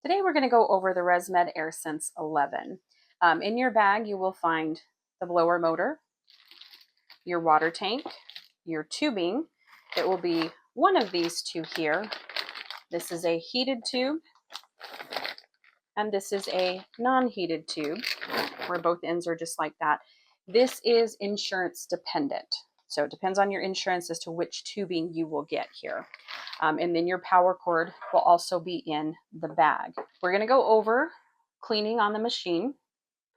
Today we're going to go over the ResMed Airsense 11. In your bag you will find the blower motor, your water tank, your tubing. It will be one of these two here. This is a heated tube and this is a non-heated tube where both ends are just like that. This is insurance dependent. So it depends on your insurance as to which tubing you will get here. And then your power cord will also be in the bag. We're going to go over cleaning on the machine,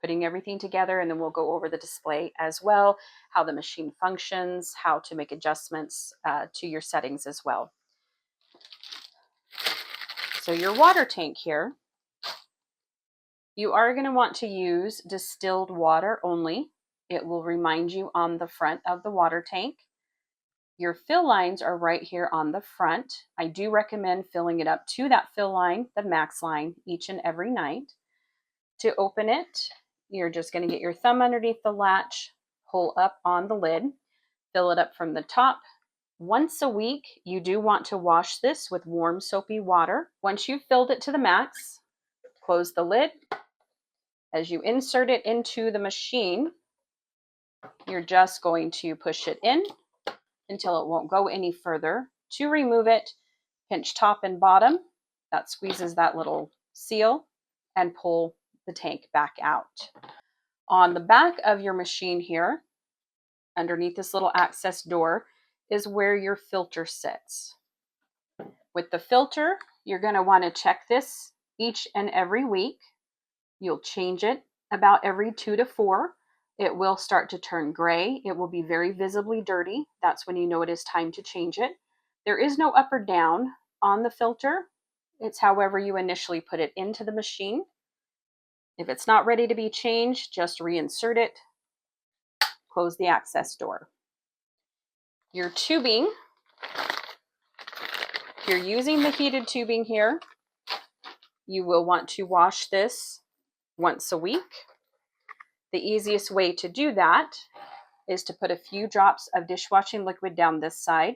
putting everything together, and then we'll go over the display as well, how the machine functions, how to make adjustments to your settings as well. So your water tank here, you are going to want to use distilled water only. It will remind you on the front of the water tank. Your fill lines are right here on the front. I do recommend filling it up to that fill line, the max line, each and every night. To open it, you're just going to get your thumb underneath the latch, pull up on the lid, fill it up from the top. Once a week, you do want to wash this with warm soapy water. Once you've filled it to the max, close the lid. As you insert it into the machine, you're just going to push it in until it won't go any further. To remove it, pinch top and bottom. That squeezes that little seal and pull the tank back out. On the back of your machine here, underneath this little access door, is where your filter sits. With the filter, you're going to want to check this each and every week. You'll change it about every 2 to 4. It will start to turn gray. It will be very visibly dirty. That's when you know it is time to change it. There is no up or down on the filter. It's however you initially put it into the machine. If it's not ready to be changed, just reinsert it, close the access door. Your tubing, if you're using the heated tubing here, you will want to wash this once a week. The easiest way to do that is to put a few drops of dishwashing liquid down this side.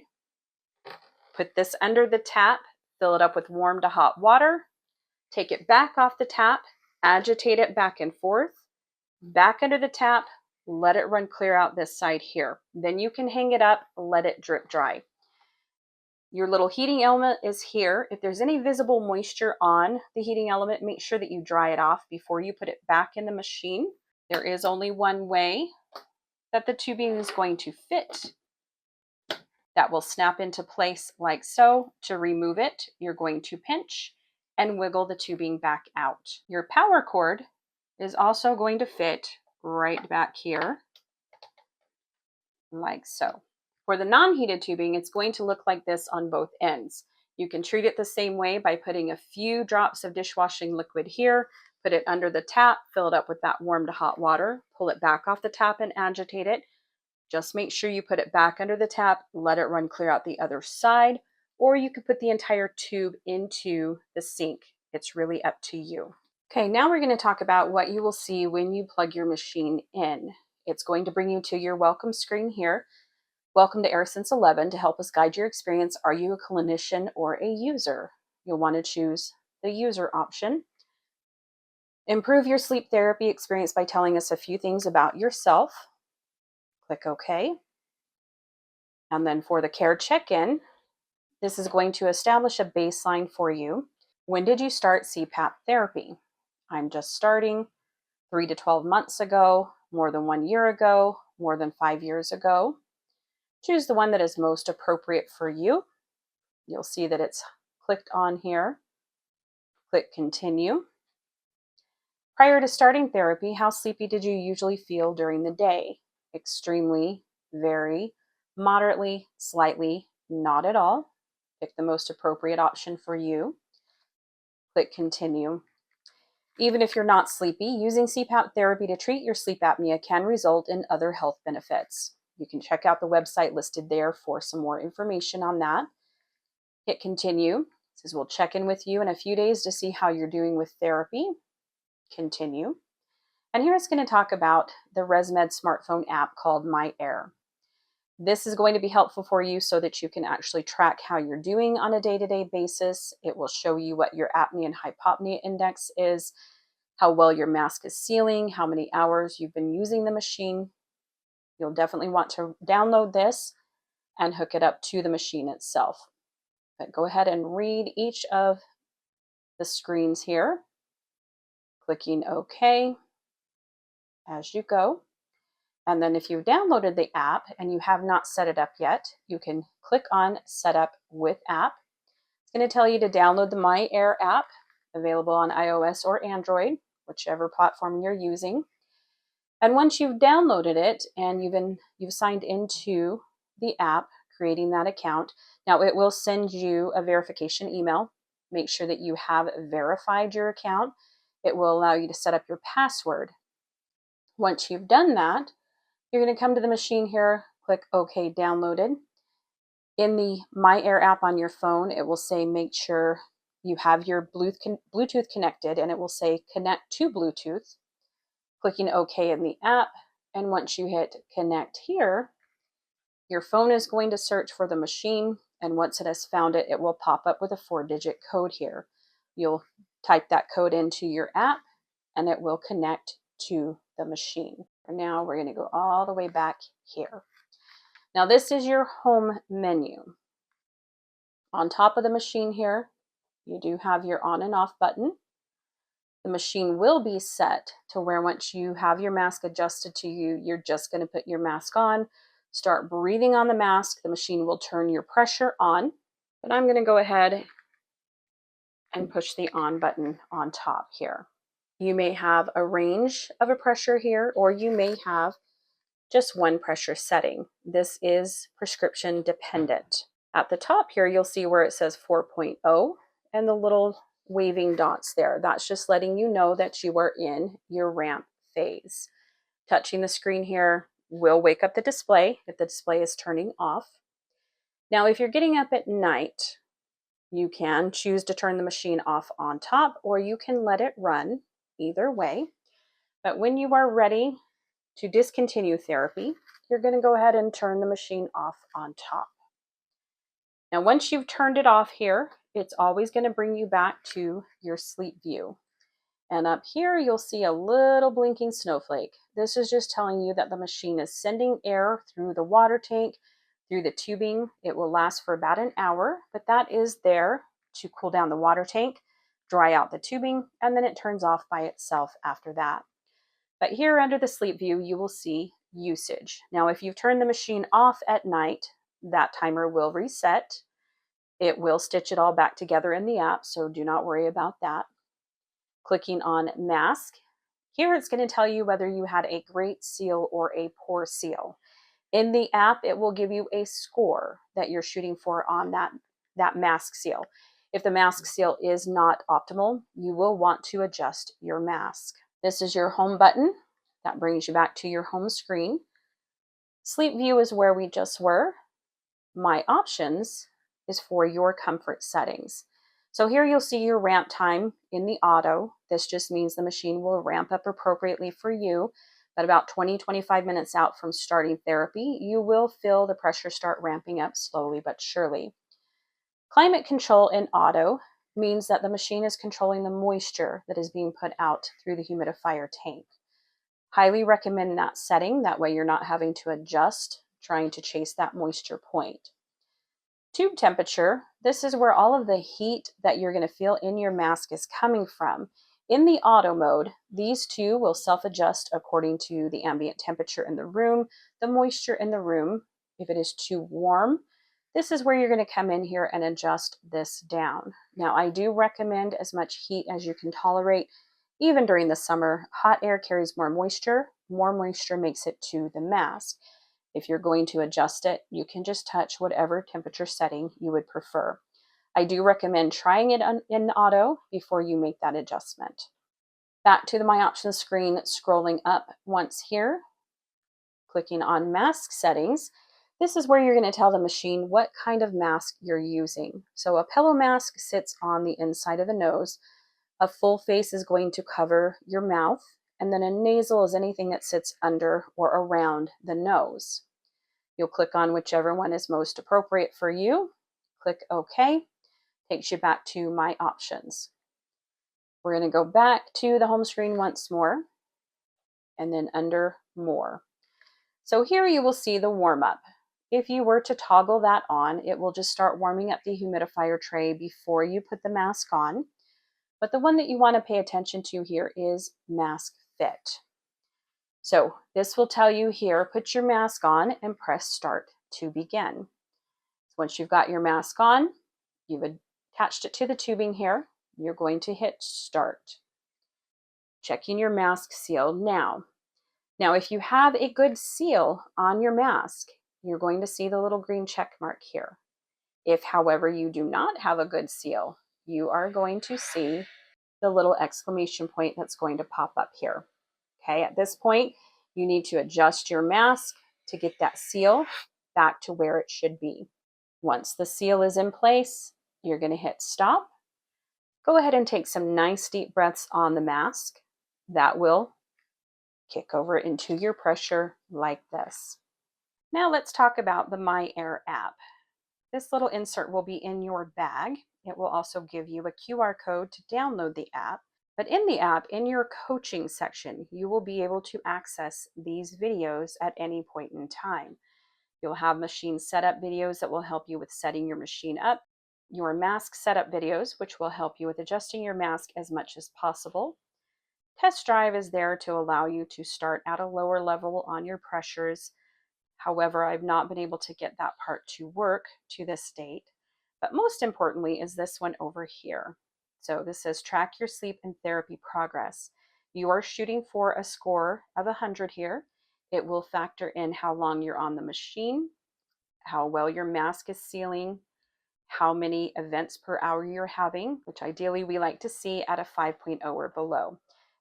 Put this under the tap, fill it up with warm to hot water, take it back off the tap, agitate it back and forth, back under the tap, let it run clear out this side here. Then you can hang it up, let it drip dry. Your little heating element is here. If there's any visible moisture on the heating element, make sure that you dry it off before you put it back in the machine. There is only one way that the tubing is going to fit. That will snap into place like so. To remove it, you're going to pinch and wiggle the tubing back out. Your power cord is also going to fit right back here, like so. For the non-heated tubing, it's going to look like this on both ends. You can treat it the same way by putting a few drops of dishwashing liquid here, put it under the tap, fill it up with that warm to hot water, pull it back off the tap and agitate it. Just make sure you put it back under the tap, let it run clear out the other side, or you could put the entire tube into the sink. It's really up to you. Okay, now we're going to talk about what you will see when you plug your machine in. It's going to bring you to your welcome screen here. Welcome to Airsense 11. To help us guide your experience, are you a clinician or a user? You'll want to choose the user option. Improve your sleep therapy experience by telling us a few things about yourself. Click OK. And then for the care check-in, this is going to establish a baseline for you. When did you start CPAP therapy? I'm just starting. 3 to 12 months ago, more than 1 year ago, more than 5 years ago. Choose the one that is most appropriate for you. You'll see that it's clicked on here. Click continue. Prior to starting therapy, how sleepy did you usually feel during the day? Extremely, very, moderately, slightly, not at all. Pick the most appropriate option for you. Click continue. Even if you're not sleepy, using CPAP therapy to treat your sleep apnea can result in other health benefits. You can check out the website listed there for some more information on that. Hit continue. It says we'll check in with you in a few days to see how you're doing with therapy. Continue. And here it's going to talk about the ResMed smartphone app called My Air. This is going to be helpful for you so that you can actually track how you're doing on a day-to-day basis. It will show you what your apnea and hypopnea index is, how well your mask is sealing, how many hours you've been using the machine. You'll definitely want to download this and hook it up to the machine itself. But go ahead and read each of the screens here, clicking OK as you go. And then if you've downloaded the app and you have not set it up yet, you can click on Set Up with App. It's going to tell you to download the My Air app, available on iOS or Android, whichever platform you're using. And once you've downloaded it and you've signed into the app, creating that account, now it will send you a verification email. Make sure that you have verified your account. It will allow you to set up your password. Once you've done that, you're going to come to the machine here, click OK Downloaded. In the My Air app on your phone, it will say make sure you have your Bluetooth connected, and it will say connect to Bluetooth. Clicking OK in the app, and once you hit connect here, your phone is going to search for the machine, and once it has found it, it will pop up with a 4-digit code here. You'll type that code into your app, and it will connect to the machine. Now we're going to go all the way back here. Now this is your home menu. On top of the machine here, you do have your on and off button. The machine will be set to where once you have your mask adjusted to you, you're just going to put your mask on, start breathing on the mask. The machine will turn your pressure on, but I'm going to go ahead and push the on button on top here. You may have a range of a pressure here, or you may have just one pressure setting. This is prescription dependent. At the top here, you'll see where it says 4.0 and the little waving dots there. That's just letting you know that you are in your ramp phase. Touching the screen here will wake up the display if the display is turning off. Now, if you're getting up at night, you can choose to turn the machine off on top, or you can let it run, either way. But when you are ready to discontinue therapy, you're going to go ahead and turn the machine off on top. Now, once you've turned it off here, it's always going to bring you back to your sleep view. And up here, you'll see a little blinking snowflake. This is just telling you that the machine is sending air through the water tank, through the tubing. It will last for about an hour, but that is there to cool down the water tank, dry out the tubing, and then it turns off by itself after that. But here under the sleep view, you will see usage. Now, if you've turned the machine off at night, that timer will reset. It will stitch it all back together in the app, so do not worry about that. Clicking on mask, here it's going to tell you whether you had a great seal or a poor seal. In the app, it will give you a score that you're shooting for on that mask seal. If the mask seal is not optimal, you will want to adjust your mask. This is your home button. That brings you back to your home screen. Sleep view is where we just were. My options is for your comfort settings. So here you'll see your ramp time in the auto. This just means the machine will ramp up appropriately for you. But about 20-25 minutes out from starting therapy, you will feel the pressure start ramping up slowly but surely. Climate control in auto means that the machine is controlling the moisture that is being put out through the humidifier tank. Highly recommend that setting. That way you're not having to adjust, trying to chase that moisture point. Tube temperature, this is where all of the heat that you're going to feel in your mask is coming from. In the auto mode, these two will self-adjust according to the ambient temperature in the room, the moisture in the room. If it is too warm, this is where you're going to come in here and adjust this down. Now, I do recommend as much heat as you can tolerate. Even during the summer, hot air carries more moisture. More moisture makes it to the mask. If you're going to adjust it, you can just touch whatever temperature setting you would prefer. I do recommend trying it in auto before you make that adjustment. Back to the My Options screen, scrolling up once here, clicking on mask settings. This is where you're going to tell the machine what kind of mask you're using. So a pillow mask sits on the inside of the nose. A full face is going to cover your mouth, and then a nasal is anything that sits under or around the nose. You'll click on whichever one is most appropriate for you. Click OK. Takes you back to My Options. We're going to go back to the home screen once more, and then under More. So here you will see the warm up. If you were to toggle that on, it will just start warming up the humidifier tray before you put the mask on. But the one that you want to pay attention to here is Mask Fit. So this will tell you here, put your mask on and press Start to begin. Once you've got your mask on, you've attached it to the tubing here, you're going to hit Start. Checking your mask seal now. Now, if you have a good seal on your mask, you're going to see the little green check mark here. If, however, you do not have a good seal, you are going to see the little exclamation point that's going to pop up here. Okay, at this point, you need to adjust your mask to get that seal back to where it should be. Once the seal is in place, you're going to hit stop. Go ahead and take some nice deep breaths on the mask. That will kick over into your pressure like this. Now let's talk about the My Air app. This little insert will be in your bag. It will also give you a QR code to download the app. But in the app, in your coaching section, you will be able to access these videos at any point in time. You'll have machine setup videos that will help you with setting your machine up, your mask setup videos, which will help you with adjusting your mask as much as possible. Test drive is there to allow you to start at a lower level on your pressures. However, I've not been able to get that part to work to this date. But most importantly is this one over here. So this says track your sleep and therapy progress. You are shooting for a score of 100 here. It will factor in how long you're on the machine, how well your mask is sealing, how many events per hour you're having, which ideally we like to see at a 5.0 or below.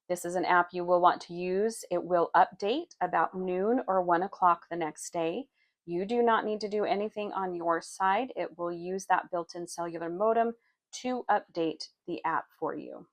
This is an app you will want to use. It will update about noon or 1 o'clock the next day. You do not need to do anything on your side. It will use that built-in cellular modem to update the app for you.